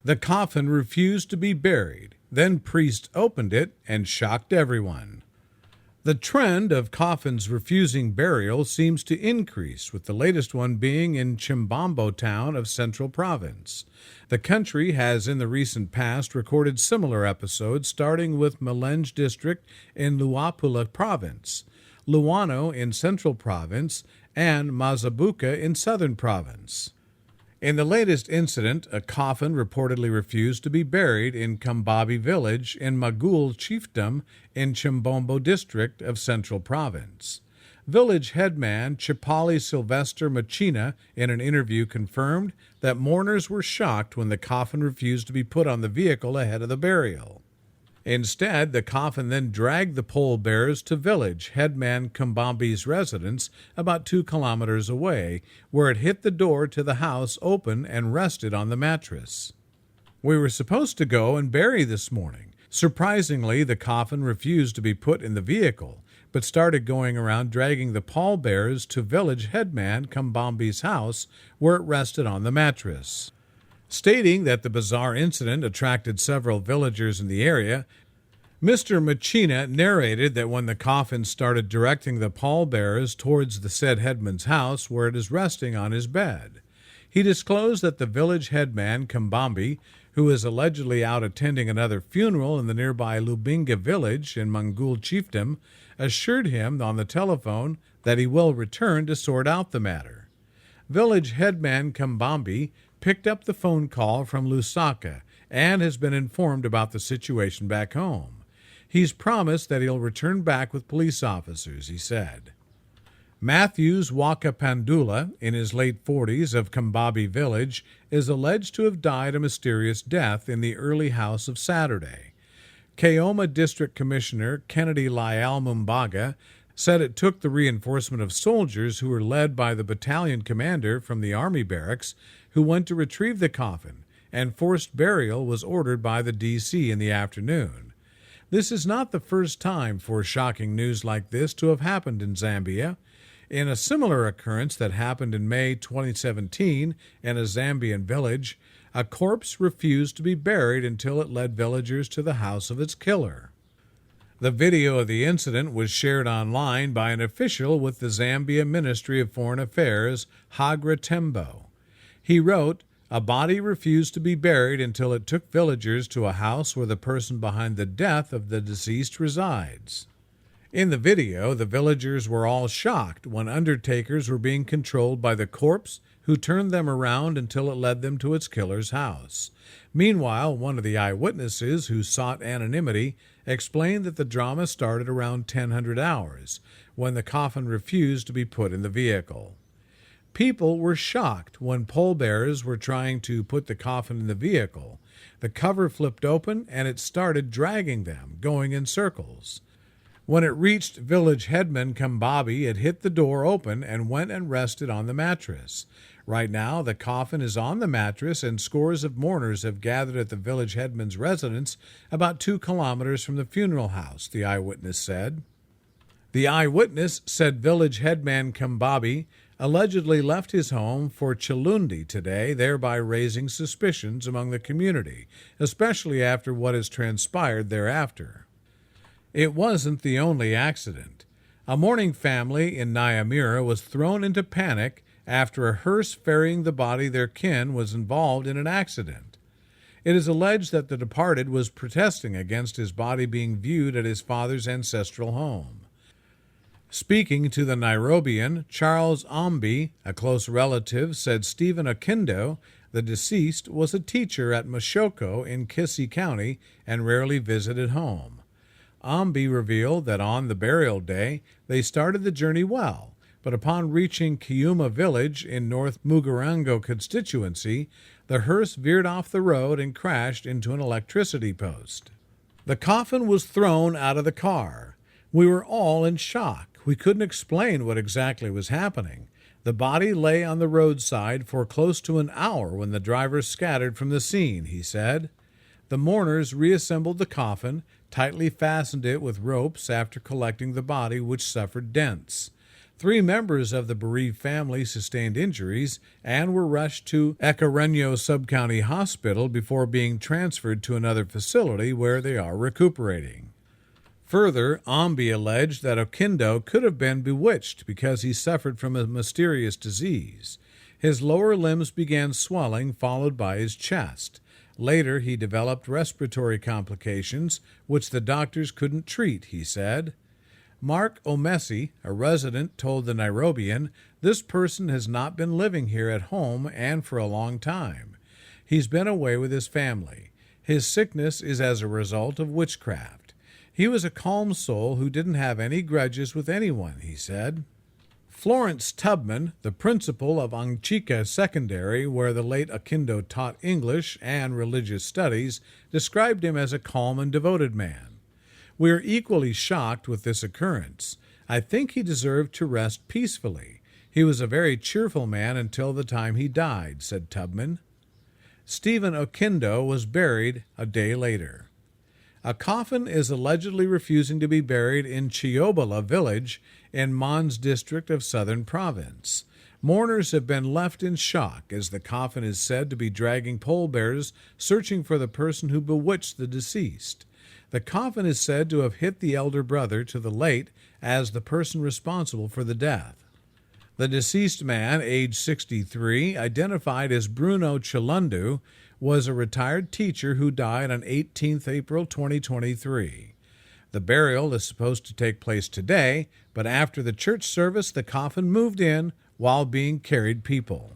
The coffin refused to be buried. Then priests opened it and shocked everyone. The trend of coffins refusing burial seems to increase, with the latest one being in Chimbombo town of Central Province. The country has in the recent past recorded similar episodes, starting with Malenge district in Luapula province, Luano in Central Province, and Mazabuka in Southern Province. In the latest incident, a coffin reportedly refused to be buried in Kambabi village in Magul chiefdom in Chimbombo district of Central Province. Village headman Chipali Sylvester Machina in an interview confirmed that mourners were shocked when the coffin refused to be put on the vehicle ahead of the burial. Instead, the coffin then dragged the pallbearers to village headman Kambambi's residence about 2 kilometers away, where it hit the door to the house open and rested on the mattress. "We were supposed to go and bury this morning. Surprisingly, the coffin refused to be put in the vehicle, but started going around dragging the pallbearers to village headman Kambambi's house, where it rested on the mattress." Stating that the bizarre incident attracted several villagers in the area, Mr. Machina narrated that when the coffin started directing the pallbearers towards the said headman's house, where it is resting on his bed, he disclosed that the village headman, Kambambi, who is allegedly out attending another funeral in the nearby Lubinga village in Mangul chiefdom, assured him on the telephone that he will return to sort out the matter. Village headman Kambambi picked up the phone call from Lusaka and has been informed about the situation back home. He's promised that he'll return back with police officers, he said. Matthews Wakapandula, in his late 40s of Kambabi village, is alleged to have died a mysterious death in the early hours of Saturday. Kayoma District Commissioner Kennedy Lyal Mumbaga said it took the reinforcement of soldiers who were led by the battalion commander from the army barracks who went to retrieve the coffin, and forced burial was ordered by the DC in the afternoon. This is not the first time for shocking news like this to have happened in Zambia. In a similar occurrence that happened in May 2017 in a Zambian village, a corpse refused to be buried until it led villagers to the house of its killer. The video of the incident was shared online by an official with the Zambia Ministry of Foreign Affairs, Hagra Tembo. He wrote, "A body refused to be buried until it took villagers to a house where the person behind the death of the deceased resides." In the video, the villagers were all shocked when undertakers were being controlled by the corpse, who turned them around until it led them to its killer's house. Meanwhile, one of the eyewitnesses, who sought anonymity, explained that the drama started around 1000 hours, when the coffin refused to be put in the vehicle. People were shocked when pallbearers were trying to put the coffin in the vehicle. The cover flipped open and it started dragging them, going in circles. When it reached village headman Kambabi, it hit the door open and went and rested on the mattress. Right now, the coffin is on the mattress and scores of mourners have gathered at the village headman's residence about 2 kilometers from the funeral house, the eyewitness said. The eyewitness said village headman Kambabi allegedly left his home for Chilundi today, thereby raising suspicions among the community, especially after what has transpired thereafter. It wasn't the only accident. A mourning family in Nyamira was thrown into panic after a hearse ferrying the body of their kin was involved in an accident. It is alleged that the departed was protesting against his body being viewed at his father's ancestral home. Speaking to the Nairobian, Charles Ombi, a close relative, said Stephen Akindo, the deceased, was a teacher at Mashoko in Kisii County and rarely visited home. Ombi revealed that on the burial day, they started the journey well, but upon reaching Kiuma village in North Mugurango constituency, the hearse veered off the road and crashed into an electricity post. The coffin was thrown out of the car. We were all in shock. We couldn't explain what exactly was happening. The body lay on the roadside for close to an hour when the driver scattered from the scene, he said. The mourners reassembled the coffin, tightly fastened it with ropes after collecting the body, which suffered dents. 3 members of the bereaved family sustained injuries and were rushed to Ecareno Sub-County Hospital before being transferred to another facility where they are recuperating. Further, Ombi alleged that Oquendo could have been bewitched because he suffered from a mysterious disease. His lower limbs began swelling, followed by his chest. Later, he developed respiratory complications, which the doctors couldn't treat, he said. Mark Omesi, a resident, told the Nairobian, "This person has not been living here at home and for a long time. He's been away with his family. His sickness is as a result of witchcraft. He was a calm soul who didn't have any grudges with anyone," he said. Florence Tubman, the principal of Angchika Secondary, where the late Oquendo taught English and religious studies, described him as a calm and devoted man. "We are equally shocked with this occurrence. I think he deserved to rest peacefully. He was a very cheerful man until the time he died," said Tubman. Stephen Oquendo was buried a day later. A coffin is allegedly refusing to be buried in Chiobala village in Mons district of Southern Province. Mourners have been left in shock as the coffin is said to be dragging pallbearers searching for the person who bewitched the deceased. The coffin is said to have hit the elder brother to the late as the person responsible for the death. The deceased man, age 63, identified as Bruno Chilundu, was a retired teacher who died on 18th April 2023. The burial is supposed to take place today, but after the church service, the coffin moved in while being carried people.